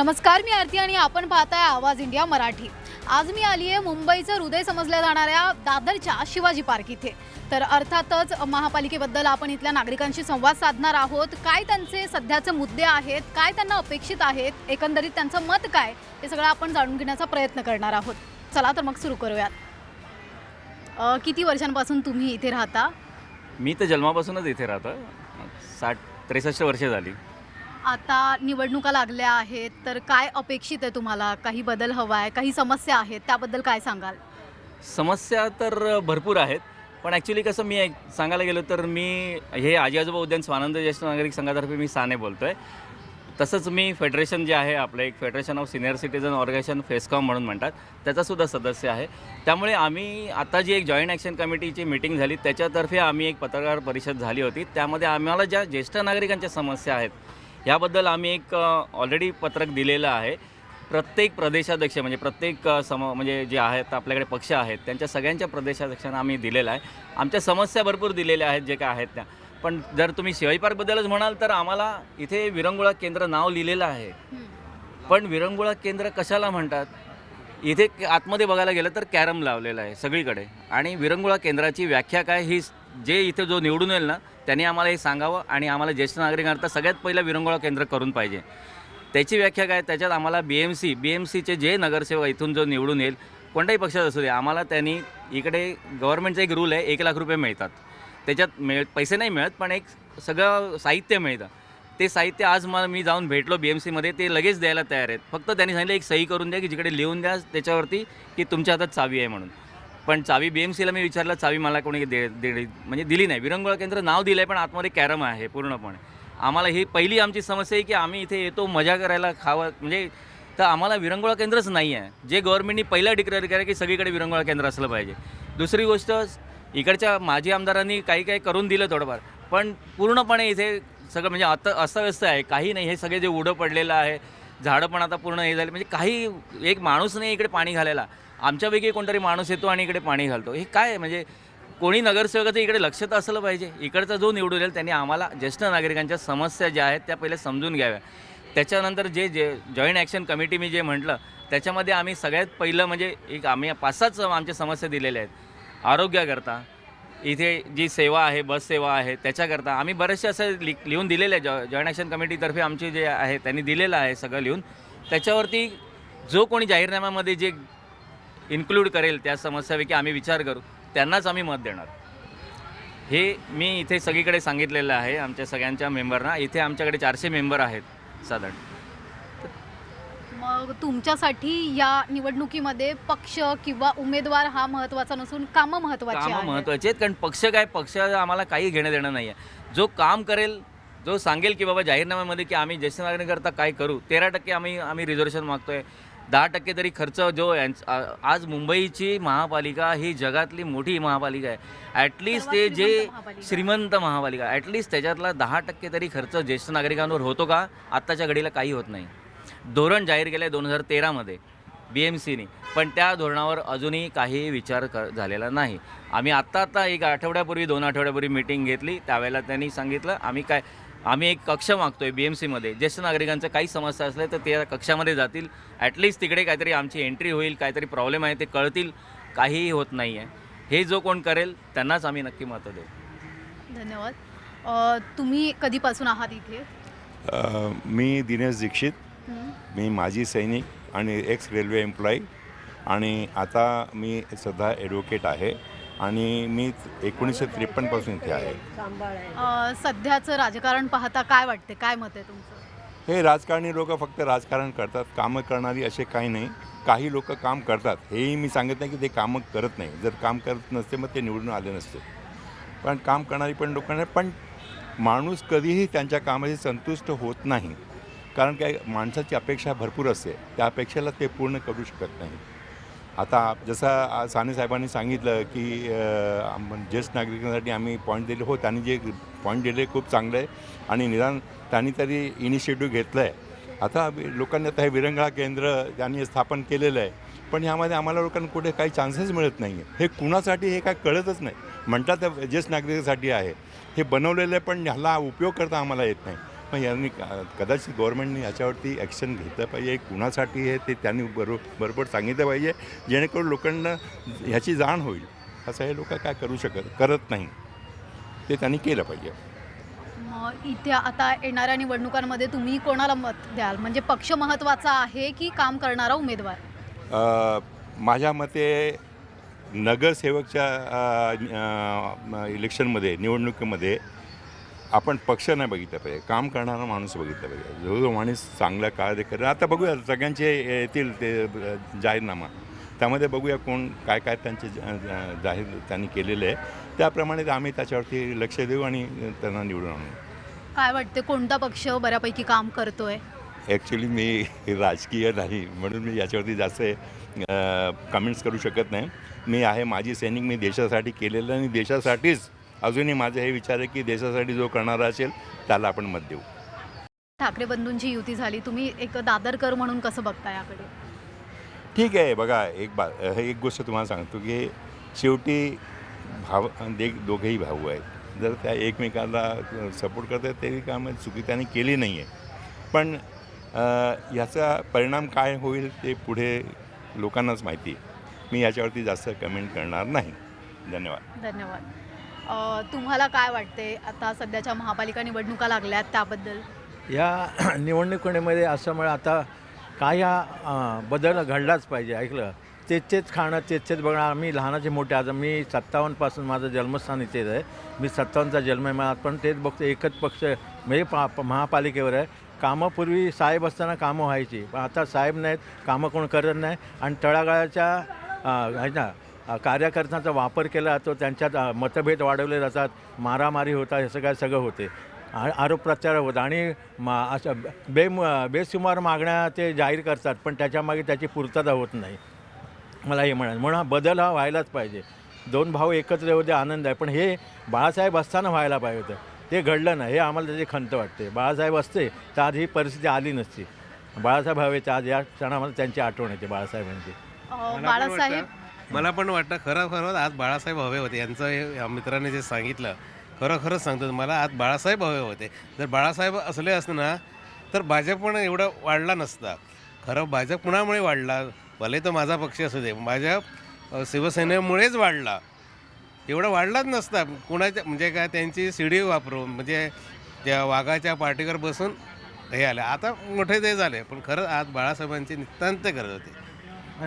नमस्कार, मी आरती आणि आपण पाहताय आवाज इंडिया मराठी। आज मी आली आहे मुंबईचं हृदय समजल्या जाणाऱ्या दादरच्या शिवाजी पार्क इथे। तर अर्थातच महापालिकेबद्दल आपण इथल्या नागरिकांशी संवाद साधणार आहोत। काय त्यांचे सध्याचे मुद्दे आहेत, काय त्यांना अपेक्षित आहेत, एकंदरीत त्यांचं मत काय, हे सगळं आपण जाणून घेण्याचा प्रयत्न करणार आहोत। चला तर मग सुरू करूयात। किती वर्षांपासून तुम्ही इथे राहता? मी तर जन्मापासूनच इथे राहतो। 63 वर्षे झाली। आता निवडणुका लागल्या आहेत, तर काय अपेक्षित आहे तुम्हाला? काही बदल हवा आहे, काही समस्या आहेत, त्याबद्दल काय सांगाल? समस्या तर भरपूर आहेत, पण ॲक्च्युली कसं मी सांगायला गेलो तर मी हे आजी आजोबा उद्यान स्वानंद ज्येष्ठ नागरिक संघातर्फे मी साने बोलतो आहे। तसंच मी फेडरेशन जे आहे आपलं एक federation of senior citizen organisation FESCOM म्हणून म्हणतात त्याचासुद्धा सदस्य आहे। त्यामुळे आम्ही आता जी एक जॉईंट ॲक्शन कमिटीची मीटिंग झाली त्याच्यातर्फे आम्ही एक पत्रकार परिषद झाली होती। त्यामध्ये आम्हाला ज्या ज्येष्ठ नागरिकांच्या समस्या आहेत याबद्दल आम्ही एक ऑलरेडी पत्रक दिलेलं आहे। प्रत्येक प्रदेशाध्यक्ष म्हणजे प्रत्येक म्हणजे जे आहेत आपल्याकडे पक्ष आहेत त्यांच्या सगळ्यांच्या प्रदेशाध्यक्षांना आम्ही दिलेलं आहे। आमच्या समस्या भरपूर दिलेल्या आहेत जे काय आहेत त्या। पण जर तुम्ही शिवाजी पार्कबद्दलच म्हणाल तर आम्हाला इथे विरंगुळा केंद्र नाव लिहिलेलं आहे, पण विरंगुळा केंद्र कशाला म्हणतात? इथे आतमध्ये बघायला गेलं तर कॅरम लावलेला आहे सगळीकडे, आणि विरंगुळा केंद्राची व्याख्या काय ही जे इथे जो निवडून येईल ना त्यांनी आम्हाला हे सांगावं, आणि आम्हाला ज्येष्ठ नागरिकांना सगळ्यात पहिलं विरंगुळा केंद्र करून पाहिजे। त्याची व्याख्या काय? त्याच्यात आम्हाला BMCचे जे नगरसेवक इथून जो निवडून येईल कोणत्याही पक्षात असू दे, आम्हाला त्यांनी इकडे गव्हर्नमेंटचा एक रूल आहे 1 लाख रुपये मिळतात। त्याच्यात पैसे नाही मिळत पण एक सगळं साहित्य मिळतं। ते साहित्य आज मी जाऊन भेटलो BMCमध्ये, ते लगेच द्यायला तयार आहेत। फक्त त्यांनी सांगितलं एक सही करून द्या की जिकडे लिहून द्या त्याच्यावरती की तुमच्या हातात चावी आहे म्हणून। पण चावी BMCला मी विचारलं, चावी मला कोणी म्हणजे दिली नाही। विरंगुळा केंद्र नाव दिलं आहे पण आतमध्ये कॅरम आहे पूर्णपणे। आम्हाला ही पहिली आमची समस्या आहे की आम्ही इथे येतो मजा करायला, खावं, म्हणजे तर आम्हाला विरंगुळा केंद्रच नाही आहे जे गव्हर्नमेंटनी पहिलं डिक्लेअर केलं की सगळीकडे विरंगुळा केंद्र असलं पाहिजे। दुसरी गोष्ट, इकडच्या माजी आमदारांनी काही करून दिलं थोडंफार, पण पूर्णपणे इथे सगळं म्हणजे आता अस्तव्यस्त आहे, काही नाही। हे सगळे जे उडं पडलेलं आहे, झाडं पण आता पूर्ण हे झाले, म्हणजे काही एक माणूस नाही इकडे पाणी घालायला। आमच्यापैकी कोणतरी माणूस येतो आणि इकडे पाणी घालतो, हे काय आहे? म्हणजे कोणी नगरसेवकाचं इकडे लक्ष तर असलं पाहिजे। इकडचा जो निवडून येईल त्यांनी आम्हाला ज्येष्ठ नागरिकांच्या समस्या ज्या आहेत त्या पहिले समजून घ्याव्या। त्याच्यानंतर जे जॉईंट ॲक्शन कमिटी मी जे म्हटलं त्याच्यामध्ये आम्ही सगळ्यात पहिलं म्हणजे एक आम्ही 5-6 आमच्या समस्या दिलेल्या आहेत। आरोग्याकरता इथे जी सेवा आहे, बस सेवा आहे, त्याच्याकरता आम्ही बरेचसे असं लिहून दिलेलं आहे। जॉईंट ॲक्शन कमिटीतर्फे आमचे जे आहे त्यांनी दिलेलं आहे सगळं लिहून। त्याच्यावरती जो कोणी जाहीरनाम्यामध्ये जे इन्क्लूड करेल त्या समस्यापैकी आम्ही विचार करू, त्यांनाच आम्ही मत देणार। हे मी इथे सगळीकडे सांगितलेलं आहे आमच्या सगळ्यांच्या मेंबरना। इथे आमच्याकडे 400 मेंबर आहेत साधारण। मग तुमच्यासाठी या निवडणुकीमध्ये पक्ष किंवा उमेदवार हा महत्त्वाचा नसून कामं महत्त्वाची आहेत? कामं महत्त्वाची आहेत, कारण पक्ष काय, पक्ष आम्हाला काही घेणं देणं नाही आहे। जो काम करेल, जो सांगेल की बाबा जाहीरनाम्यामध्ये की आम्ही ज्येष्ठ नागरिकांकरता काय करू, 13% आम्ही रिझर्वेशन मागतो आहे। 10% तरी खर्च जो आज मुंबईची महापालिका ही जगातली मोठी महापालिका आहे। ॲटलिस्ट ते जे श्रीमंत महापालिका, ॲटलिस्ट त्याच्यातला 10% तरी खर्च ज्येष्ठ नागरिकांवर होतो का? आत्ताच्या घडीला काही होत नाही। धोरण जाहीर केलं आहे 2013मध्ये BMCनी, पण त्या धोरणावर अजूनही काही विचार झालेला नाही। आम्ही आत्ता 1 आठवड्यापूर्वी 2 आठवड्यापूर्वी मीटिंग घेतली, त्यावेळेला त्यांनी सांगितलं आम्ही एक कक्ष मागतो आहे BMCमध्ये। ज्येष्ठ नागरिकांचं काही समस्या असल्या तर त्या कक्षामध्ये जातील, ॲटलिस्ट तिकडे काहीतरी आमची एंट्री होईल, काहीतरी प्रॉब्लेम आहे ते कळतील। काहीही होत नाही आहे। हे जो कोण करेल त्यांनाच आम्ही नक्की मतं देऊ। धन्यवाद। तुम्ही कधीपासून आहात इथे? मी दिनेश दीक्षित, मी माजी सैनिक आणि एक्स रेल्वे एम्प्लॉई, आणि आता मी सध्या ॲडव्होकेट आहे, आणि मी 1953 पासून इथे आहे। सध्याचं राजकारण पाहता काय वाटते, काय मत आहे तुमचं? हे राजकारणी लोक फक्त राजकारण करतात, कामं करणारी असे काही नाही। काही लोक काम करतात, हेही मी सांगत नाही की ते कामं करत नाही। जर काम करत नसते मग ते निवडून आले नसते, पण काम करणारी पण लोक नाही। पण माणूस कधीही त्यांच्या कामाशी संतुष्ट होत नाही, कारण काय, माणसाची अपेक्षा भरपूर असते, त्या अपेक्षेला ते पूर्ण करू शकत नाही। आता जसं साने साहेबांनी सांगितलं की ज्येष्ठ नागरिकांसाठी आम्ही पॉईंट दिले, हो त्यांनी जे पॉईंट दिले खूप चांगलं आहे, आणि निदान त्यांनी तरी इनिशिएटिव्ह घेतलं आहे। आता लोकांनी आता हे विरंगुळा केंद्र त्यांनी स्थापन केलेलं आहे, पण ह्यामध्ये आम्हाला लोकांना कुठे काही चान्सेस मिळत नाही आहे। हे कुणासाठी हे काय कळतच नाही। म्हणतात ज्येष्ठ नागरिकांसाठी आहे, हे बनवलेलं आहे पण ह्याला उपयोग करता आम्हाला येत नाही। मग यांनी कदाचित गव्हर्नमेंटने याच्यावरती ॲक्शन घेतलं पाहिजे. कुणासाठी आहे ते त्यांनी बरोबर सांगितलं पाहिजे, जेणेकरून लोकांना ह्याची जाण होईल. असं हे लोक काय करत नाही, ते त्यांनी केलं पाहिजे. मग इथे आता येणाऱ्या निवडणुकांमध्ये तुम्ही कोणाला मत द्याल? म्हणजे पक्ष महत्त्वाचा आहे की काम करणारा उमेदवार? माझ्या मते नगरसेवकच्या इलेक्शनमध्ये, निवडणुकीमध्ये आपण पक्ष नाही बघितलं पाहिजे, काम करणारा माणूस बघितला पाहिजे. जो माणूस चांगला कार्य करेल. आता बघूया सगळ्यांचे येतील ते जाहीरनामा, त्यामध्ये बघूया कोण काय त्यांचे जाहीर त्यांनी केलेले आहे, त्याप्रमाणे आम्ही त्याच्यावरती लक्ष देऊ आणि त्यांना निवडून आणू. काय वाटते कोणता पक्ष बऱ्यापैकी काम करतोय? ॲक्च्युली मी राजकीय नाही, म्हणून मी याच्यावरती जास्त कमेंट्स करू शकत नाही. मी आहे माजी सैनिक, मी देशासाठी केलेलं आणि देशासाठीच अजूनही माझे हे विचार आहे की देशासाठी जो करणारा असेल त्याला आपण मत देऊ. ठाकरे बंधूंची युती झाली, तुम्ही एक दादरकर म्हणून कसं बघता याकडे? ठीक आहे. बघा, एक गोष्ट तुम्हाला सांगतो की शेवटी दोघेही भाऊ आहेत. जर त्या एकमेकाला सपोर्ट करतात तरी कामं चुकी त्यांनी केली नाही आहे. पण याचा परिणाम काय होईल ते पुढे लोकांनाच माहिती आहे. मी याच्यावरती जास्त कमेंट करणार नाही. धन्यवाद. तुम्हाला काय वाटते आता सध्याच्या महापालिका निवडणुका लागल्यात त्याबद्दल? या निवडणुकीमध्ये असं मला आता काय बदल घडलाच पाहिजे. ऐकलं, तेच खाणं तेच बघणं. आम्ही लहानाचे मोठे, आता मी 57पासून माझं जन्मस्थान इथेच आहे. मी 57चा जन्म आहे. मला पण तेच बघतो, एकच पक्ष म्हणजे महापालिकेवर आहे. कामं पूर्वी साहेब असताना कामं व्हायची, पण आता साहेब नाहीत, कामं कोण करत नाही. आणि तळागाळाच्या कार्यकर्त्यांचा वापर केला जातो, त्यांच्यात मतभेद वाढवले जातात, मारामारी होतात, हे सगळं होते. आरोप प्रत्यारोप होतात आणि असं बेसुमार मागण्या ते जाहीर करतात, पण त्याच्यामागे त्याची पूर्तता होत नाही. मला हे म्हणून हा बदल व्हायलाच पाहिजे. दोन भाऊ एकत्र होते, आनंद आहे, पण हे बाळासाहेब असताना व्हायला पाहिजे होतं. ते घडलं नाही, हे आम्हाला त्याची खंत वाटते. बाळासाहेब असते तर आज ही परिस्थिती आली नसती. बाळासाहेब हवे तर आज या क्षणा मला त्यांची आठवण येते बाळासाहेबांची. बाळासाहेब, मला पण वाटतं खरं आज बाळासाहेब हवे होते. यांचं हे मित्राने जे सांगितलं खरंच सांगतो मला, आज बाळासाहेब हवे होते. जर बाळासाहेब असले असते ना तर भाजप पण एवढं वाढला नसता. खरं भाजप कुणामुळे वाढला? भले तो माझा पक्ष असू दे, भाजप शिवसेनेमुळेच वाढला. एवढा वाढलाच नसता कुणाच्या, म्हणजे काय त्यांची सीडी वापरून, म्हणजे त्या वाघाच्या पाठीवर बसून हे आले. आता मोठे ते झाले, पण खरं आज बाळासाहेबांची नितांत गरज होती.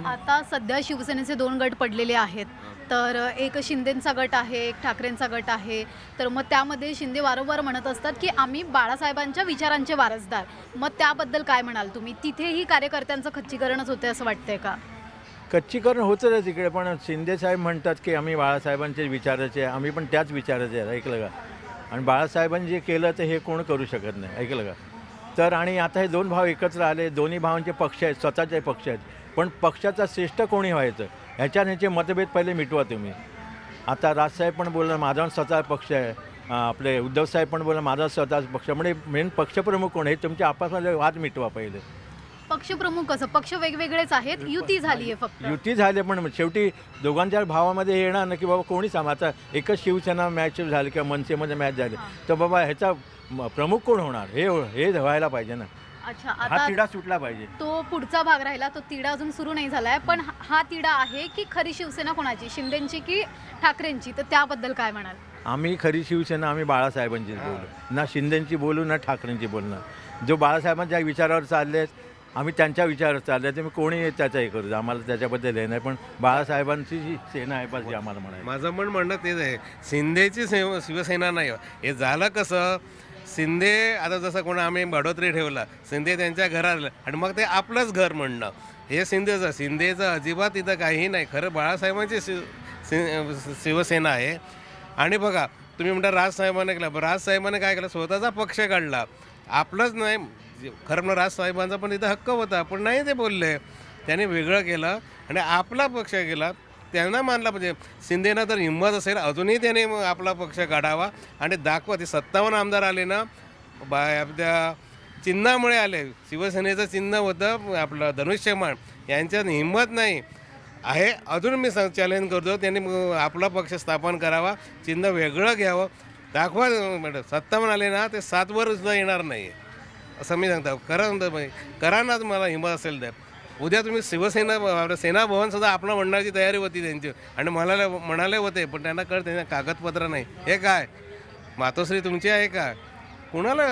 आता सध्या शिवसेनेचे 2 गट पडलेले आहेत. तर एक शिंदेंचा गट आहे, एक ठाकरेंचा गट आहे. तर मग त्यामध्ये शिंदे वारंवार म्हणत असतात की आम्ही बाळासाहेबांच्या विचारांचे वारसदार. मग त्याबद्दल काय म्हणाल तुम्ही? तिथेही कार्यकर्त्यांचं खच्चीकरणच होते असं वाटतंय का? खच्चीकरण होतं आहे तिकडे, पण शिंदेसाहेब म्हणतात की आम्ही बाळासाहेबांचे विचाराचे, आम्ही पण त्याच विचाराचे आहे. ऐकलं का? आणि बाळासाहेबांनी जे केलं तर हे कोण करू शकत नाही. ऐकलं का? तर आणि आता हे 2 भाव एकत्र आले, दोन्ही भावांचे पक्ष आहेत, स्वतःचे पक्ष आहेत, पण पक्षाचा श्रेष्ठ कोणी व्हायचं ह्याचे मतभेद पहिले मिटवा तुम्ही. आता राजसाहेब पण बोलला माझा स्वतः पक्ष आहे, आपले उद्धवसाहेब पण बोलला माझा स्वतःच पक्ष. म्हणजे मेन पक्षप्रमुख कोण आहे तुमचे आपापसात वाद मिटवा पहिले. पक्षप्रमुख कसं? पक्ष वेगवेगळेच आहेत, युती झाली आहे फक्त. युती झाली, पण शेवटी दोघांच्या भावामध्ये येणार ना की बाबा कोणी आता एकच शिवसेना मॅच झाली किंवा मनसेमध्ये मॅच झाली तर बाबा ह्याचा प्रमुख कोण होणार? हे व्हायला पाहिजे ना. अच्छा, हा आता तिढा सुटला पाहिजे. तो पुढचा भाग राहिला, तो तिढा अजून सुरू नाही झालाय. पण हा तिढा आहे की खरी शिवसेना कोणाची, शिंदेंची की ठाकरेंची? तर त्याबद्दल काय म्हणाल? आम्ही खरी शिवसेना आम्ही बाळासाहेबांचीच बोलू, ना शिंदेंची बोलू ना ठाकरेंची बोलणार. जो बाळासाहेबांच्या विचारावर चालले आम्ही त्यांच्या विचारावर चालले, तुम्ही कोणी त्याचा हे करू, आम्हाला त्याच्याबद्दल हे नाही. पण बाळासाहेबांची जी सेना आहे पाहिजे आम्हाला म्हणायचं. माझं पण म्हणणं तेच आहे, शिंदेची शिवसेना नाही. हे झालं कसं? शिंदे आता जसं कोणा आम्ही बडोत्री ठेवला, शिंदे त्यांच्या घरात आणि मग ते आपलंच घर म्हणणं, हे शिंदेचं अजिबात इथं काही नाही. खरं बाळासाहेबांची शिवसेना आहे. आणि बघा तुम्ही म्हणता राजसाहेबांना केलं, राजसाहेबांनी काय केलं? स्वतःचा पक्ष काढला, आपलंच नाही. खरं म्हणून राजसाहेबांचा पण इथं हक्क होता, पण नाही ते बोलले. त्याने वेगळं केलं आणि आपला पक्ष केला, त्यांना मानला पाहिजे. शिंदेनं तर हिंमत असेल अजूनही त्याने आपला पक्ष काढावा आणि दाखवा. ते 57 आमदार आले ना आपल्या चिन्हामुळे आले. शिवसेनेचं चिन्ह होतं आपलं धनुष्यबाण, यांच्यात हिंमत नाही आहे. अजून मी चॅलेंज करतो त्यांनी आपला पक्ष स्थापन करावा, चिन्ह वेगळं घ्यावं. दाखवा मॅडम. सत्ता म्हणाले ना ते 7 वर सुद्धा येणार नाही असं मी सांगतो. करा ना तुम्हाला हिंमत असेल तर. उद्या तुम्ही शिवसेना सेना भवनसुद्धा आपलं म्हणण्याची तयारी होती त्यांची आणि म्हणाले होते, पण त्यांना त्यांना कागदपत्र नाही. हे काय मातोश्री तुमची आहे का? कुणाला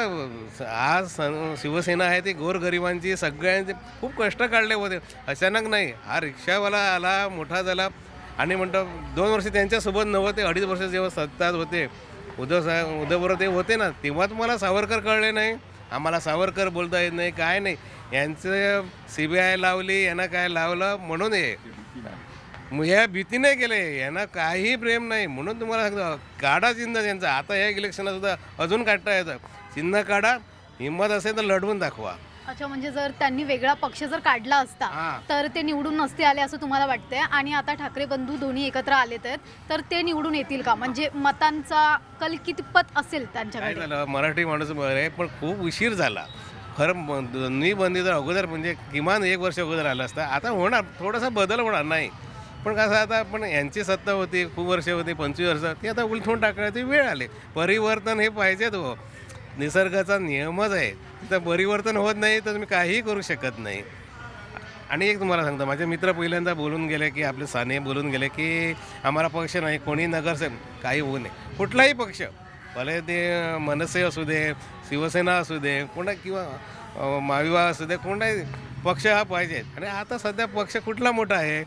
आज शिवसेना आहे ती गोरगरिबांची सगळ्यांचे खूप कष्ट काढले होते. अचानक नाही. हा रिक्षावाला आला मोठा झाला आणि म्हणतो 2 वर्ष त्यांच्यासोबत नव्हते, 2.5 वर्ष जेव्हा सत्तात होते उद्धवबरोबर ते होते ना, तेव्हा तुम्हाला सावरकर कळले नाही. आम्हाला सावरकर बोलता येत नाही काय नाही. यांचं CBI लावली, यांना काय लावलं म्हणून ह्या भीतीने केले, यांना काही प्रेम नाही म्हणून तुम्हाला सांगतो काढा चिन्ह त्यांचा. आता या इलेक्शनात सुद्धा अजून काढता येतं. चिन्ह काढा, हिंमत असेल तर लढवून दाखवा. अच्छा, म्हणजे जर त्यांनी वेगळा पक्ष जर काढला असता हां. तर ते निवडून नसते आले असं तुम्हाला वाटतंय? आणि आता ठाकरे बंधू दोन्ही एकत्र आलेत आहेत तर ते निवडून येतील का? म्हणजे मतांचा कल कितपत असेल काय त्यांच्याकडे? झालं, मराठी माणूस बरं आहे पण खूप उशीर झाला. खरं दोन्ही बंदी जर अगोदर म्हणजे किमान 1 वर्ष अगोदर आलं असतं. आता होणार, थोडासा बदल होणार नाही. पण कसं आता पण यांची सत्ता होती खूप वर्ष होती, 25 वर्ष, ती आता उलथून टाकण्याची वेळ आली. परिवर्तन हे पाहिजेत हो, निसर्गाचा नियमच आहे. तिथं परिवर्तन होत नाही तर तुम्ही काहीही करू शकत नाही. आणि एक तुम्हाला सांगतो, माझे मित्र पहिल्यांदा बोलून गेले की आपले साने बोलून गेले की आम्हाला पक्ष नाही, कोणी नगरसेवक काही होऊ नये. कुठलाही पक्ष, भले ते मनसे असू दे, शिवसेना असू दे, कोणा किंवा महाविवाह असू दे, कोणताही पक्ष हा पाहिजे. आणि आता सध्या पक्ष कुठला मोठा आहे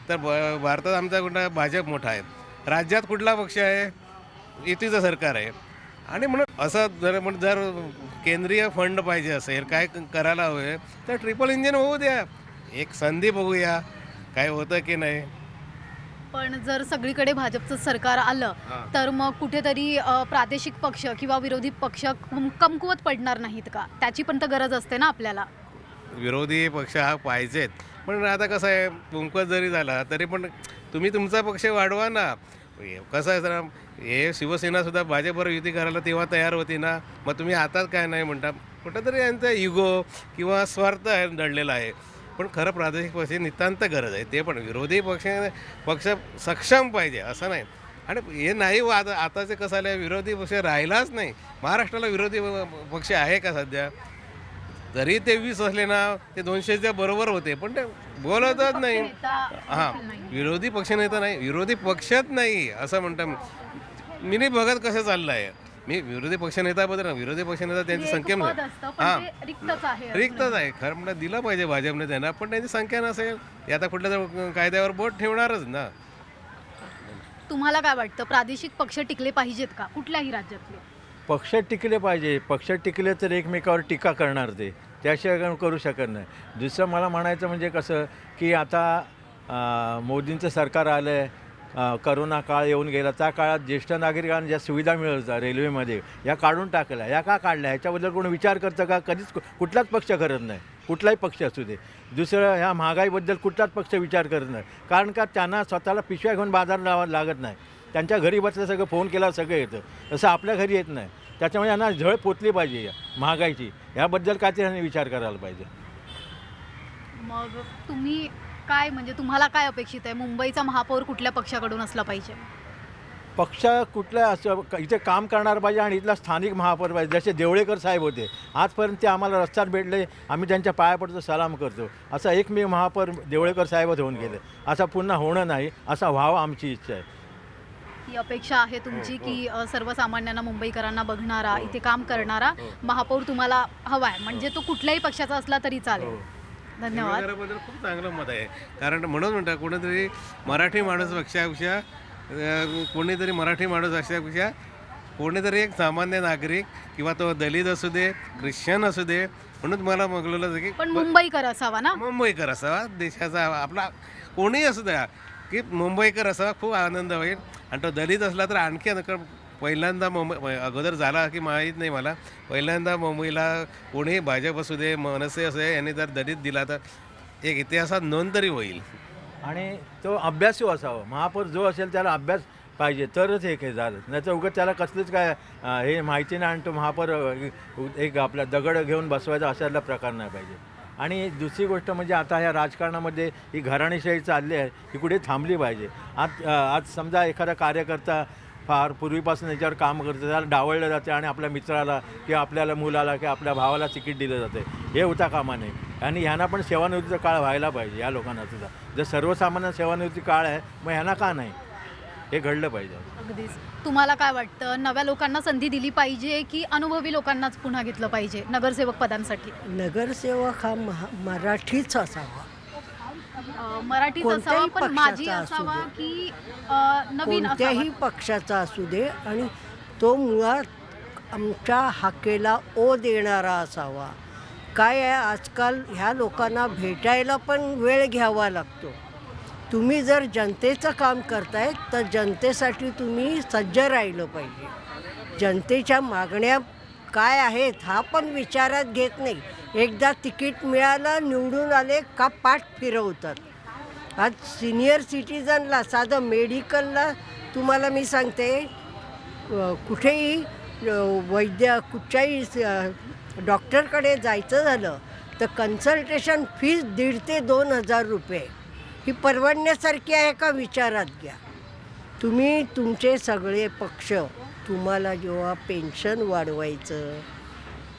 तर भारतात आमचा कुठला भाजप मोठा आहे. राज्यात कुठला पक्ष आहे? युतीचं सरकार आहे. आणि म्हणून असं जर केंद्रीय फंड पाहिजे असेल, काय करायला हवे तर ट्रिपल इंजिन होऊ द्या. एक संधी बघूया काय होतं की नाही. पण जर सगळीकडे भाजपचं सरकार आलं तर मग कुठेतरी प्रादेशिक पक्ष किंवा विरोधी पक्ष कमकुवत पडणार नाहीत का? त्याची पण तर गरज असते ना आपल्याला. विरोधी पक्ष हा पाहिजेत, पण आता कसं आहे, कुंकवत जरी झाला तरी पण तुम्ही तुमचा पक्ष वाढवा ना. कसं आहे जरा, हे शिवसेनासुद्धा भाजपवर युती करायला तेव्हा तयार होती ना, मग तुम्ही आताच काय नाही म्हणता. कुठंतरी यांचा इगो किंवा स्वार्थ आहे दडलेला आहे. पण खरं प्रादेशिक पक्ष नितांत गरज आहे. ते पण विरोधी पक्ष सक्षम पाहिजे असं नाही. आणि हे नाही हो, आताचे कसं आलं, विरोधी पक्ष राहिलाच नाही. महाराष्ट्राला विरोधी पक्ष आहे का सध्या? जरी ते 20 असले ना, ते 200च्या बरोबर होते, पण ते बोलतच नाही. हां, विरोधी पक्षनेता नाही, विरोधी पक्षच नाही असं म्हणतो मी. नाही बघत कसं चाललं आहे. मी विरोधी पक्षनेताबद्दल ना, विरोधी पक्षनेता त्यांची संख्या रिक्तच आहे. खरं म्हणणं दिलं पाहिजे भाजपने त्यांना, पण त्यांची संख्या नसेल. ते आता कुठल्या तर कायद्यावर बोट ठेवणारच ना. तुम्हाला काय वाटतं, प्रादेशिक पक्ष टिकले पाहिजेत का कुठल्याही राज्यातले? पक्ष टिकले पाहिजे. पक्ष टिकले तर एकमेकावर टीका करणार ते, त्याशिवाय करू शकत नाही. दुसरं मला म्हणायचं म्हणजे कसं की आता मोदींचं सरकार आलं आहे, करोना काळ येऊन गेला, त्या काळात ज्येष्ठ नागरिकांना ज्या सुविधा मिळत होत्या रेल्वेमध्ये, या काढून टाकल्या. या का काढल्या ह्याच्याबद्दल कोणी विचार करतं का? कधीच कुठलाच पक्ष करत नाही, कुठलाही पक्ष असू दे. दुसरं, ह्या महागाईबद्दल कुठलाच पक्ष विचार करत नाही, कारण का त्यांना स्वतःला पिशव्या घेऊन बाजार लागत नाही. त्यांच्या घरी बसलं सगळं फोन केला सगळं येतं, तसं आपल्या घरी येत नाही. त्याच्यामुळे यांना झळ पोचली पाहिजे या महागाईची, ह्याबद्दल काय ते यांनी विचार करायला पाहिजे. मग तुम्ही काय, म्हणजे तुम्हाला काय अपेक्षित आहे? मुंबईचा महापौर कुठल्या पक्षाकडून असला पाहिजे? पक्ष कुठल्या असं इथे काम करणार पाहिजे आणि इथला स्थानिक महापौर पाहिजे. जसे देवळेकर साहेब होते, आजपर्यंत ते आम्हाला रस्त्यात भेटले, आम्ही त्यांच्या पाया पडतो, सलाम करतो. असा एकमेव महापौर देवळेकर साहेबच होऊन गेले. असं पुन्हा होणं नाही, असा व्हावा आमची इच्छा आहे. ही अपेक्षा आहे तुमची की सर्वसामान्यांना, मुंबईकरांना बघणारा, इथे काम करणारा महापौर तुम्हाला हवा आहे, म्हणजे तो कुठल्याही पक्षाचा असला तरी चालेल. धन्यवाद. बद्दल खूप चांगलं मत आहे. कारण म्हणून म्हणतात कोणीतरी मराठी माणूस पेक्षा कोणीतरी मराठी माणूस असल्यापेक्षा कोणीतरी एक सामान्य नागरिक किंवा तो दलित असू दे, ख्रिश्चन असू दे, म्हणून मला म्हटलं की पण मुंबईकर असावा ना, मुंबईकर असावा, देशाचा आपला कोणीही असू द्या, की मुंबईकर असावा, खूप आनंद होईल. आणि तो दलित असला तर आणखी पहिल्यांदा मुंबई अगोदर झाला की माहीत नाही मला, पहिल्यांदा मुंबईला कोणी भाजप असू दे, मनसे असू दे, यांनी जर दलित दिला तर एक इतिहासात नोंद तरी होईल. आणि तो अभ्यासू असावा. महापौर जो असेल त्याला अभ्यास पाहिजे, तरच हे झालं. नाही तर उगाच त्याला कसलीच काय हे माहिती नाही आणि तो महापौर एक आपला दगड घेऊन बसवायचा असायला प्रकार नाही पाहिजे. आणि दुसरी गोष्ट म्हणजे आता ह्या राजकारणामध्ये ही घराणेशाही चालली आहे, ही कुठे थांबली पाहिजे. आज समजा एखादा कार्यकर्ता फार पूर्वीपासून याच्यावर काम करते, त्याला डावळलं जाते आणि आपल्या मित्राला किंवा आपल्याला मुलाला किंवा आपल्या भावाला तिकीट दिलं जाते. हे होता कामा नये. आणि ह्यांना पण सेवानिवृत्तीचा काळ व्हायला पाहिजे. या लोकांना सुद्धा जर सर्वसामान्य सेवानिवृत्ती काळ आहे, मग ह्यांना का नाही? हे घडलं पाहिजे. अगदीच. तुम्हाला काय वाटतं, नव्या लोकांना संधी दिली पाहिजे की अनुभवी लोकांनाच पुन्हा घेतलं पाहिजे नगरसेवक पदांसाठी? नगरसेवक हा मराठीच असावा. मराठीच कोणत्याही असावा, पण माझी पक्षाचा असू असावा दे. की नवीन कोणत्याही असावा? पक्षाचा असू दे आणि तो मुळात आमच्या हाकेला ओ देणारा असावा. काय आहे, आजकाल ह्या लोकांना भेटायला पण वेळ घ्यावा लागतो. तुम्ही जर जनतेचं काम करताय तर जनतेसाठी तुम्ही सज्ज राहिलं पाहिजे. जनतेच्या मागण्या काय आहेत हा पण विचारात घेत नाही. एकदा तिकीट मिळालं, निवडून आले का पाठ फिरवतात. आज सिनियर सिटीजनला साधं मेडिकलला तुम्हाला मी सांगते, कुठेही कुठच्याही डॉक्टरकडे जायचं झालं तर कन्सल्टेशन फीस 1,500 ते 2,000 रुपये. ही परवडण्यासारखी आहे का? विचारात घ्या. तुम्ही तुमचे सगळे पक्ष, तुम्हाला जेव्हा पेन्शन वाढवायचं,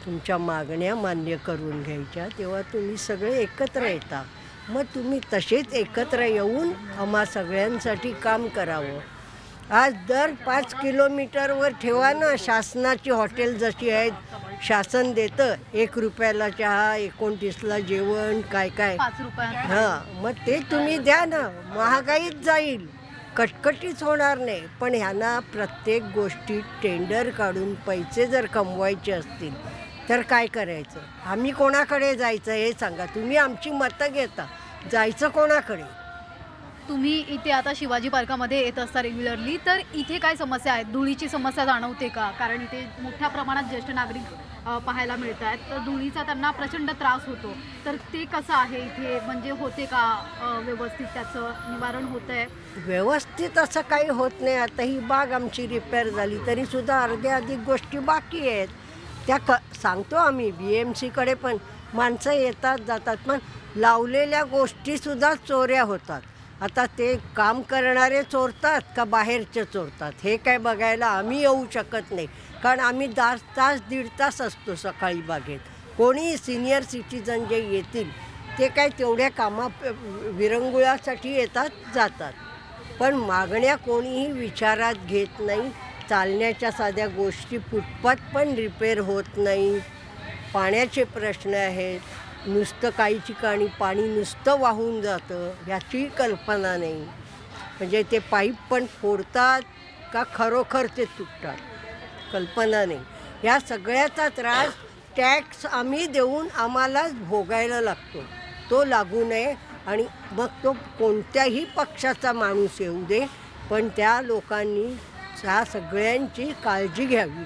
तुमच्या मागण्या मान्य करून घ्यायच्या, तेव्हा तुम्ही सगळे एकत्र येता. मग तुम्ही तसेच एकत्र येऊन आम्हा सगळ्यांसाठी काम करावं. आज दर 5 किलोमीटरवर ठेवा ना शासनाची हॉटेल जशी आहेत. शासन देतं 1 रुपयाला चहा, 29ला जेवण, काय काय. 5 रुपयात. हां, मग ते तुम्ही द्या ना. महागाईच जाईल, कटकटीच होणार नाही. पण ह्यांना प्रत्येक गोष्टीत टेंडर काढून पैसे जर कमवायचे असतील तर काय करायचं? आम्ही कोणाकडे जायचं हे सांगा. तुम्ही आमची मतं घेता, जायचं कोणाकडे? तुम्ही इथे आता शिवाजी पार्कामध्ये येत असता रेग्युलरली, तर इथे काय समस्या आहेत? धुळीची समस्या जाणवते का? कारण इथे मोठ्या प्रमाणात ज्येष्ठ नागरिक पाहायला मिळत आहेत, तर धुळीचा त्यांना प्रचंड त्रास होतो. तर ते कसं आहे इथे, म्हणजे होते का व्यवस्थित त्याचं निवारण होतं आहे? व्यवस्थित असं काही होत नाही. आता ही बाग आमची रिपेअर झाली तरीसुद्धा अर्ध्या अधिक गोष्टी बाकी आहेत. त्या सांगतो आम्ही BMCकडे पण माणसं येतात जातात, पण लावलेल्या गोष्टीसुद्धा चोऱ्या होतात. आता ते काम करणारे चोरतात का बाहेरचे चोरतात हे काय बघायला आम्ही येऊ शकत नाही. कारण आम्ही 1.5 तास असतो सकाळी बागेत. कोणी सिनियर सिटीजन जे येतील ते काय तेवढ्या विरंगुळासाठी येतात जातात. पण मागण्या कोणीही विचारात घेत नाही. चालण्याच्या साध्या गोष्टी, फुटपाथ पण रिपेअर होत नाही. पाण्याचे प्रश्न आहेत. नुसतं काही ठिकाणी पाणी नुसतं वाहून जातं, ह्याची कल्पना नाही. म्हणजे ते पाईप पण फोडतात का खरोखर ते तुटतात, कल्पना नाही. या सगळ्याचा त्रास टॅक्स आम्ही देऊन आम्हालाच भोगायला लागतो. तो लागू नये. आणि मग तो कोणत्याही पक्षाचा माणूस येऊ दे, पण त्या लोकांनी ह्या सगळ्यांची काळजी घ्यावी.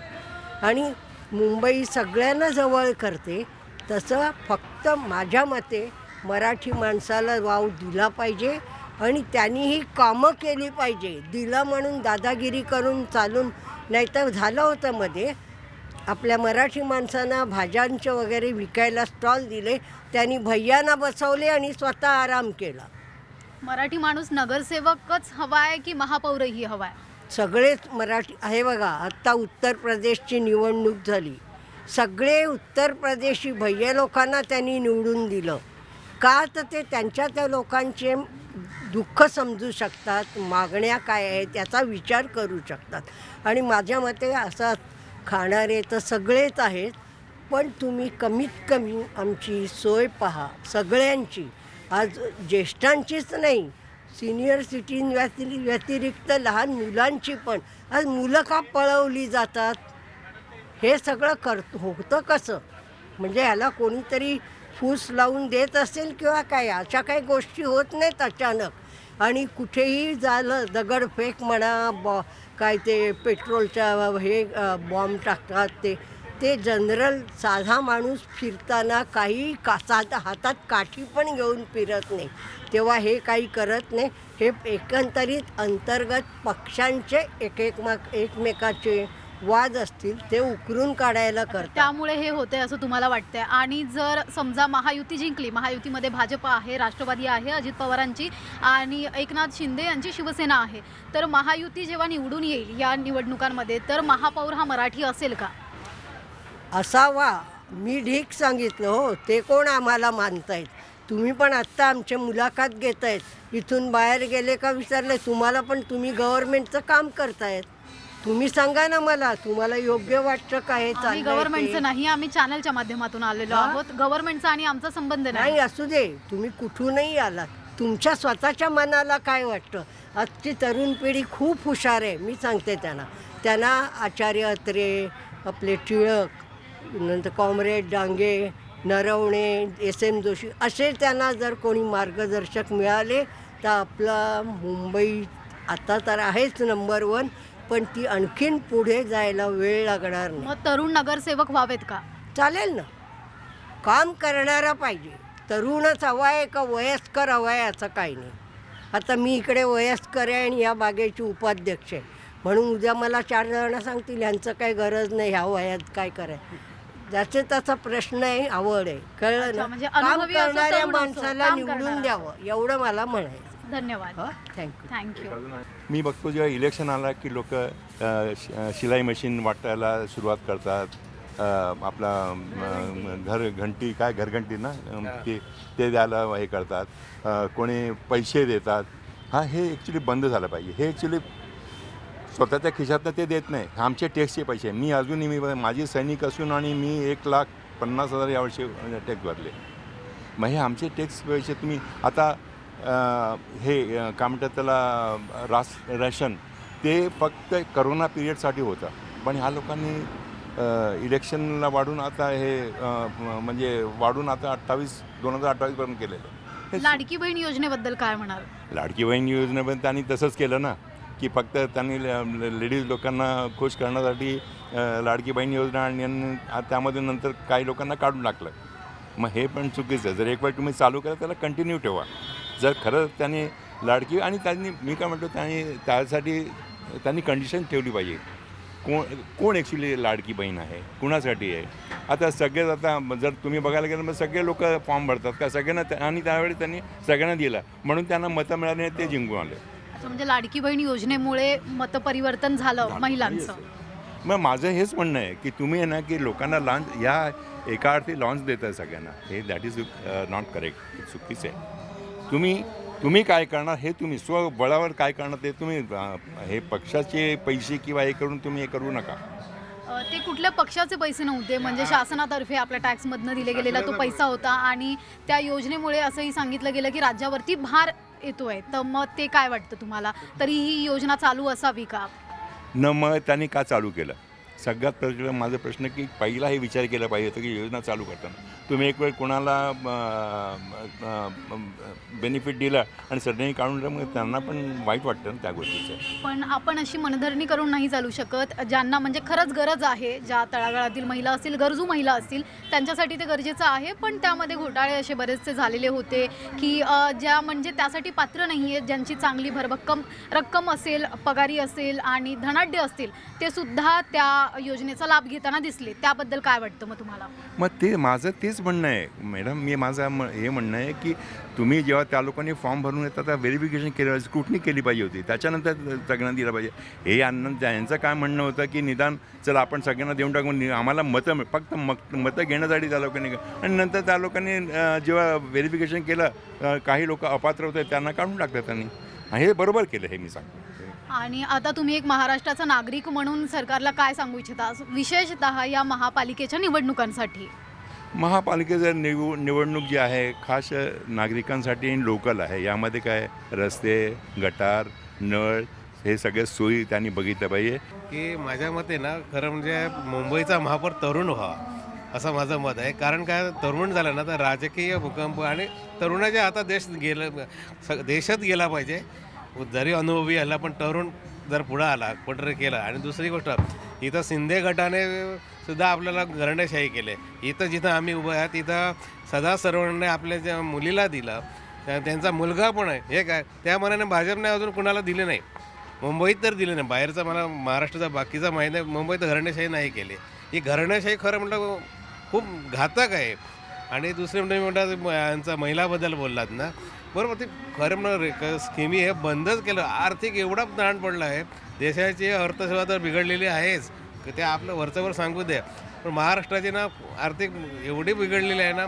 आणि मुंबई सगळ्यांना जवळ करते, तसं फक्त माझ्या मते मराठी माणसाला वाव दिला पाहिजे आणि त्यांनीही कामं केली पाहिजे. दिला म्हणून दादागिरी करून चालून नाही. तर झालं होतं मध्ये आपल्या मराठी माणसांना भाज्यांचे वगैरे विकायला स्टॉल दिले, त्यांनी भैयांना बसवले आणि स्वतः आराम केला. मराठी माणूस नगरसेवकच हवा आहे की महापौरही हवा आहे? सगळेच मराठी आहे. बघा, आत्ता उत्तर प्रदेशची निवडणूक झाली. सगळे उत्तर प्रदेशी भैया लोकांना त्यांनी निवडून दिलं का? तर ते त्यांच्या त्या लोकांचे दुःख समजू शकतात, मागण्या काय आहेत याचा विचार करू शकतात. आणि माझ्या मते असं खाणारे तर सगळेच आहेत, पण तुम्ही कमीत कमी आमची सोय पहा सगळ्यांची. आज ज्येष्ठांचीच नाही, सिनियर सिटीजन व्यतिरिक्त लहान मुलांची पण. आज मुलं का पळवली जातात? हे सगळं होतं कसं? म्हणजे ह्याला कोणीतरी फूस लावून देत असेल किंवा काय? अशा काही गोष्टी होत नाहीत अचानक. आणि कुठेही झालं दगडफेक म्हणा, काय ते पेट्रोलच्या बॉम्ब टाकतात, ते जनरल साधा माणूस फिरताना काही साधा हातात काठी पण घेऊन फिरत नाही, तेव्हा हे काही करत नाही. हे एकंदरीत अंतर्गत पक्षांचे एकमेकाचे वाद असतील ते उकरून काढायला करतात. त्यामुळे हे होते असं तुम्हाला वाटतंय. आणि जर समजा महायुती जिंकली, महायुतीमध्ये भाजप आहे, राष्ट्रवादी आहे अजित पवारांची, आणि एकनाथ शिंदे यांची शिवसेना आहे, तर महायुती जेव्हा निवडून येईल या निवडणुकांमध्ये, तर महापौर हा मराठी असेल का? असावा. मी ढीक सांगितलं हो, ते कोण आम्हाला मानतायत? तुम्ही पण आत्ता आमची मुलाखत घेतायत, इथून बाहेर गेले का विचारले तुम्हाला, पण तुम्ही गव्हर्नमेंटचं काम करतायत. तुम्ही सांगा ना मला, तुम्हाला योग्य वाटतं का हे आम्ही चाललंय गव्हर्नमेंटचं ते? नाही, आम्ही चॅनलच्या माध्यमातून आलेलो आहोत. गव्हर्नमेंटचा आणि आमचा संबंध नाही. नाही असू दे, तुम्ही कुठूनही आलात, तुमच्या स्वतःच्या मनाला काय वाटतं? आजची तरुण पिढी खूप हुशार आहे, मी सांगते त्यांना आचार्य अत्रे, आपले टिळक, नंतर कॉम्रेड डांगे, नरवणे, SM जोशी असे त्यांना जर कोणी मार्गदर्शक मिळाले तर आपला मुंबई आता तर आहेच नंबर 1, पण ती आणखीन पुढे जायला वेळ लागणार नाही. मग तरुण नगरसेवक व्हावेत का? चालेल ना, काम करणारा पाहिजे. तरुणच हवा आहे का वयस्कर हवा आहे असं काही नाही. आता मी इकडे वयस्कर आहे आणि या बागेची उपाध्यक्ष आहे, म्हणून उद्या मला 4 जण सांगतील ह्यांचं काही गरज नाही, ह्या वयात काय करायचं. ज्याचे त्याचा प्रश्न आहे, आवड आहे, कळलं अच्छा, ना? म्हणजे काम अनुभवी असो, करणाऱ्या तरुण असो, माणसाला काम निवडून करणारा. द्यावं एवढं मला म्हणायचं. धन्यवाद. थँक्यू. थँक्यू. मी बघतो जेव्हा इलेक्शन आला की लोक शिलाई मशीन वाटायला सुरुवात करतात. आपला घरघंटी काय घरघंटी ना ते द्यायला हे करतात. कोणी पैसे देतात. हे ॲक्च्युली बंद झालं पाहिजे. हे ॲक्च्युली स्वतःच्या खिशातनं ते देत नाही, आमचे टॅक्सचे पैसे. मी अजूनही माझी सैनिक असून आणि मी 1,50,000 यावर्षी टॅक्स भरले. मग हे आमचे टॅक्स पैसे तुम्ही आता हे काय म्हणतात त्याला राशन ते फक्त करोना पिरियडसाठी होतं, पण ह्या लोकांनी इलेक्शनला वाढून आता हे म्हणजे वाढून आता 2028पर्यंत केलेलं आहे. लाडकी बहीण योजनेबद्दल काय म्हणाल? लाडकी बहीण योजनेपर्यंत त्यांनी तसंच केलं ना, की फक्त त्यांनी लेडीज लोकांना खुश करण्यासाठी लाडकी बहीण योजना आणि त्यामध्ये नंतर काही लोकांना काढून टाकलं. मग हे पण चुकीचं आहे. जर एक वेळ तुम्ही चालू करा त्याला कंटिन्यू ठेवा. जर खरं त्यांनी लाडकी आणि त्यांनी मी काय म्हणतो त्यासाठी त्यांनी कंडिशन ठेवली पाहिजे. कोण ॲक्च्युली लाडकी बहीण आहे, कुणासाठी आहे? आता सगळेच आता जर तुम्ही बघायला गेलं मग सगळे लोक फॉर्म भरतात का सगळ्यांना, आणि त्यावेळी त्यांनी सगळ्यांना दिला म्हणून त्यांना मतं मिळाली ते जिंकून आले. अच्छा, म्हणजे लाडकी बहीण योजनेमुळे मतपरिवर्तन झालं महिलांचं. मग माझं हेच म्हणणं आहे की तुम्ही आहे ना की लोकांना लॉन्च या एका अर्थी लॉन्च देत आहे सगळ्यांना, हे दॅट इज नॉट करेक्ट, चुकीचं आहे. तुम्ही काय करणार हे तुम्ही स्वबळावर काय करणार ते तुम्ही हे पक्षाचे पैसे किंवा हे करून तुम्ही हे करू नका. ते कुठल्या पक्षाचे पैसे नव्हते, म्हणजे शासनातर्फे आपल्या टॅक्समधनं दिले गेलेला तो पैसा होता, आणि त्या योजनेमुळे असंही सांगितलं गेलं की राज्यावरती भार येतोय. तर मग ते काय वाटतं तुम्हाला? तरी ही योजना चालू असावी का? मग त्यांनी का चालू केलं? सगळ्यात पहिला माझा प्रश्न की पहिला हे विचार केला पाहिजे होता की योजना चालू करताना तुम्ही एक वेळ कोणाला बेनिफिट दिला आणि सडनली काढून दिलं, मग त्यांना पण वाईट वाटतं ना त्या गोष्टीचं. पण आपण अशी मनधरणी करून नाही चालू शकत. ज्यांना म्हणजे खरंच गरज आहे, ज्या तळागाळातील महिला असतील, गरजू महिला असतील, त्यांच्यासाठी ते गरजेचं आहे. पण त्यामध्ये घोटाळे असे बरेचसे झालेले होते की ज्या म्हणजे त्यासाठी पात्र नाही आहेत, ज्यांची चांगली भरभक्कम रक्कम असेल, पगारी असेल आणि धनाढ्य असतील, ते सुद्धा त्या योजनेचा लाभ घेताना दिसले. त्याबद्दल काय वाटतं मग तुम्हाला? मग ते माझं तेच म्हणणं आहे मॅडम. हे म्हणणं आहे की तुम्ही जेव्हा त्या लोकांनी फॉर्म भरून येतात त्या व्हेरिफिकेशन केलं, स्क्रुटनी केली पाहिजे होती, त्याच्यानंतर सगळ्यांना दिलं पाहिजे. हे यांचं काय म्हणणं होतं की निदान चला आपण सगळ्यांना देऊन टाकून आम्हाला फक्त मतं घेण्यासाठी त्या लोकांनी, आणि नंतर त्या लोकांनी जेव्हा व्हेरिफिकेशन केलं काही लोक अपात्र होते त्यांना काढून टाकतात त्यांनी. हे बरोबर केलं हे मी सांगतो. आणि आता तुम्ही एक महाराष्ट्राचा नागरिक म्हणून सरकारला काय सांगू इच्छिता, विशेषतः या महापालिकेच्या निवडणुकांसाठी? महापालिकेचं निवडणूक जी आहे खास नागरिकांसाठी लोकल आहे. यामध्ये काय रस्ते, गटार, नळ हे सगळे सोयी त्यांनी बघितलं पाहिजे. की माझ्या मते ना खरं म्हणजे मुंबईचा महापौर तरुण व्हावा असं माझं मत आहे. कारण काय तरुण झालं ना तर राजकीय भूकंप आणि तरुणाच्या आता देशात गेला पाहिजे. जरी अनुभवी आला पण तरुण जर पुढं आला कुठं केला. आणि दुसरी गोष्ट इथं शिंदे गटाने सुद्धा आपल्याला घरंडेशाही केले. इथं जिथं आम्ही उभं आहे तिथं सदा सर्वांनी आपल्या ज्या मुलीला दिलं त्यांचा मुलगा पण आहे. हे काय त्या मनाने भाजपने अजून कुणाला दिले नाही. मुंबईत तर दिले नाही, बाहेरचा मला महाराष्ट्राचा बाकीचा माहीत नाही. मुंबईत घराणेशाही नाही केली. ही घराणेशाही खरं म्हटलं खूप घातक आहे. आणि दुसरे म्हणजे म्हणतात यांचा महिलाबद्दल बोललात ना, बरोबर, ते खरं म्हणून स्कीमी हे बंदच केलं. आर्थिक एवढा ताण पडला आहे, देशाची अर्थसेवा तर बिघडलेली आहेच, ते आपलं वरच्यावर सांगू द्या. पण महाराष्ट्राची ना आर्थिक एवढी बिघडलेली आहे ना,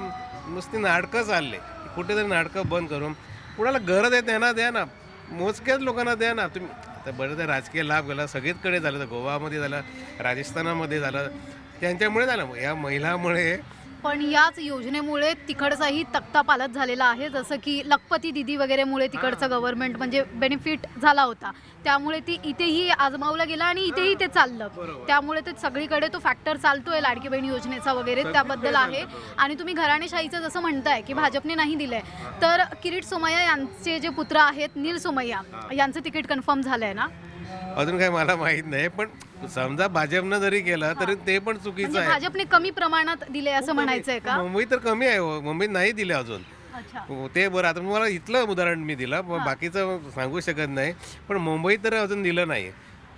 नुसती नाटकं चालले. कुठेतरी नाटकं बंद करून कुणाला गरज आहे त्यांना द्या ना, मोजक्याच लोकांना द्या ना. तुम्ही आता बरं ते राजकीय लाभ गेला सगळीकडे झालं, तर गोवामध्ये झालं, राजस्थानामध्ये झालं, त्यांच्यामुळे झालं, या महिलामुळे. पण याच योजनेमुळे तिकडचाही तक्ता पालट झालेला आहे. जसं की लखपती दिदी वगैरेमुळे तिकडचं गव्हर्नमेंट म्हणजे बेनिफिट झाला होता, त्यामुळे ती इथेही आजमावला गेला आणि इथेही ते चाललं. त्यामुळे ते सगळीकडे तो फॅक्टर चालतोय लाडकी बहीण योजनेचा वगैरे, त्याबद्दल आहे. आणि तुम्ही घराणेशाहीचं जसं म्हणताय की भाजपने नाही दिलंय, तर किरीट सोमय्या यांचे जे पुत्र आहेत नील सोमय्या यांचं तिकीट कन्फर्म झालंय ना? अजून काही मला माहीत नाही, पण समजा भाजपनं जरी केलं तरी ते पण चुकीचं म्हणजे आहे. भाजपने कमी प्रमाणात दिले असं म्हणायचंय का? मुंबई तर कमी आहे हो, मुंबईत नाही दिले अजून. अच्छा. ते बरं, आता मला इथलं उदाहरण मी दिलं, पण बाकीचं सांगू शकत नाही. पण मुंबईत तर अजून दिलं नाही.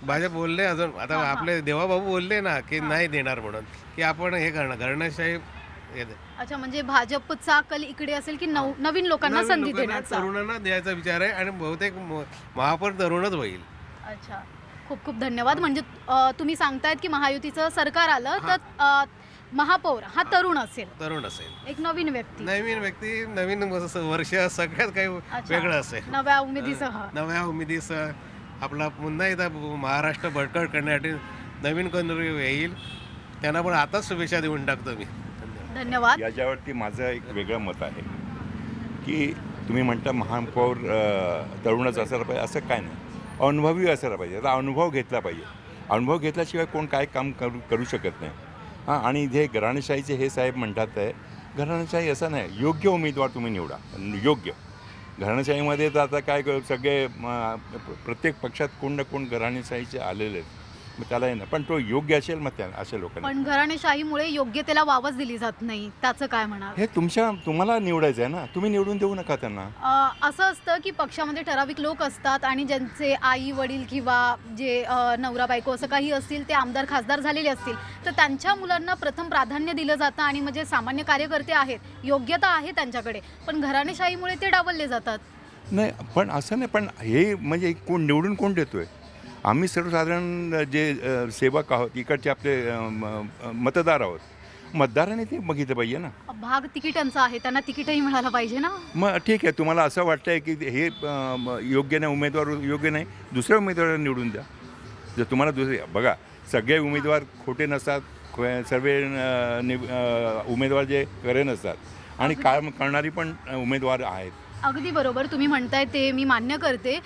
भाजप बोलले अजून, आता आपले देवाभाऊ बोलले ना की नाही देणार म्हणून, की आपण हे करणार घराणेशाही. अच्छा, म्हणजे भाजपचा कल इकडे असेल की नवीन लोकांना संधी देण्याचा. तरुणांना द्यायचा विचार आहे आणि बहुतेक महापौर तरुणच होईल. अच्छा, खूप खूप धन्यवाद. म्हणजे तुम्ही सांगतायत की महायुतीचं सरकार आलं तर महापौर हा तरुण असेल, एक नवीन व्यक्ती, नवीन वर्ष, सगळ्यात काही वेगळं असेल, नव्या उमेदीसह आपला पुन्हा एकदा महाराष्ट्र बळकट करण्यासाठी नवीन कोणतरी येईल, त्यांना पण आताच शुभेच्छा देऊन टाकतो मी. धन्यवाद. याच्यावरती माझं एक वेगळं मत आहे की तुम्ही म्हणता महापौर तरुणच असायला पाहिजे, असं काय नाही, अनुभवी असायला पाहिजे. आता अनुभव घेतला पाहिजे, अनुभव घेतल्याशिवाय कोण काय काम करू शकत नाही. हां, आणि जे घराणेशाहीचे हे साहेब म्हणतात आहे, घराणेशाही असं नाही, योग्य उमेदवार तुम्ही निवडा, योग्य. घराणेशाहीमध्ये तर आता काय सगळे प्रत्येक पक्षात कोण ना कोण घराणेशाहीचे आलेले आहेत, मग त्याला येणं, पण तो योग्य असेल मग त्या अशा लोकांना. पण घराणेशाहीमुळे योग्यतेला वावच दिली जात नाही, त्याचं काय म्हणाल? हे तुम्हाला निवडायचं आहे ना, तुम्ही निवडून देऊ नका त्यांना. असं असतं की पक्षामध्ये ठराविक लोक असतात आणि ज्यांचे आई वडील किंवा जे नवरा बायको असं काही असतील ते आमदार खासदार झालेले असतील, तर त्यांच्या मुलांना प्रथम प्राधान्य दिलं जातं. आणि म्हणजे सामान्य कार्यकर्ते आहेत, योग्यता आहे त्यांच्याकडे, पण घराणेशाहीमुळे ते डावलले जातात. नाही, पण असं नाही, पण हे म्हणजे कोण निवडून कोण देतोय? आम्ही सर्वसाधारण जे सेवक आहोत, इकडचे आपले मतदार आहोत, मतदारांनी ते बघितलं पाहिजे ना. भाग तिकिटांचा आहे, त्यांना तिकीटही मिळालं पाहिजे ना. मग ठीक आहे, तुम्हाला असं वाटतंय की हे योग्य नाही, उमेदवार योग्य नाही, दुसऱ्या उमेदवाराला निवडून द्या. जर तुम्हाला बघा, सगळे उमेदवार खोटे नसतात, सर्व उमेदवार जे खरे नसतात आणि काम करणारी पण उमेदवार आहेत. अगदी बरोबर तुम्ही म्हणताय, ते मी मान्य करते.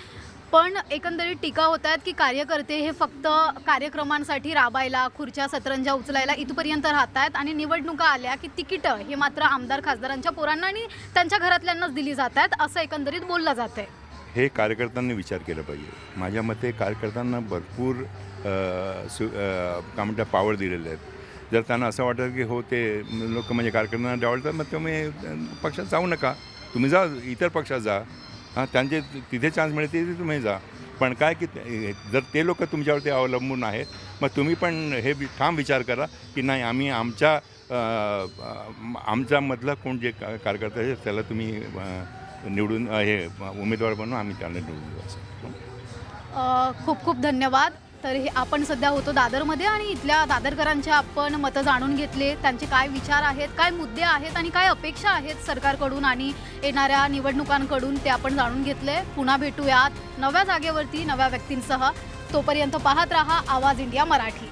पण एकंदरीत टीका होत आहेत की कार्यकर्ते हे फक्त कार्यक्रमांसाठी राबायला, खुर्च्या सतरंजा उचलायला इथपर्यंत राहत आहेत आणि निवडणुका आल्या की तिकीटं हे मात्र आमदार खासदारांच्या पोरांना आणि त्यांच्या घरातल्यांनाच दिली जात आहेत, असं एकंदरीत बोललं जात आहे. हे कार्यकर्त्यांनी विचार केला पाहिजे. माझ्या मते कार्यकर्त्यांना भरपूर काय म्हणतात पॉवर दिलेले आहेत. जर त्यांना असं वाटतं की हो ते लोक म्हणजे कार्यकर्त्यांना डावलतात, मग तुम्ही पक्षात जाऊ नका, तुम्ही जा इतर पक्षात जा. हां, त्यांचे तिथे चान्स मिळते तिथे तुम्ही जा. पण काय की जर ते लोक तुमच्यावरती अवलंबून आहेत, मग तुम्ही पण हे ठाम विचार करा की नाही, आम्ही आमच्यामधला कोण जे कार्यकर्ता आहे त्याला तुम्ही निवडून हे उमेदवार बनवून आम्ही त्यांना निवडून देऊ असं. खूप खूप धन्यवाद. तर हे आपण सध्या होतो दादरमध्ये आणि इथल्या दादरकरांच्या आपण मतं जाणून घेतले, त्यांचे काय विचार आहेत, काय मुद्दे आहेत आणि काय अपेक्षा आहेत सरकारकडून आणि येणाऱ्या निवडणुकांकडून, ते आपण जाणून घेतले. पुन्हा भेटूयात नव्या जागेवरती नव्या व्यक्तींसह. तोपर्यंत पाहत रहा आवाज इंडिया मराठी.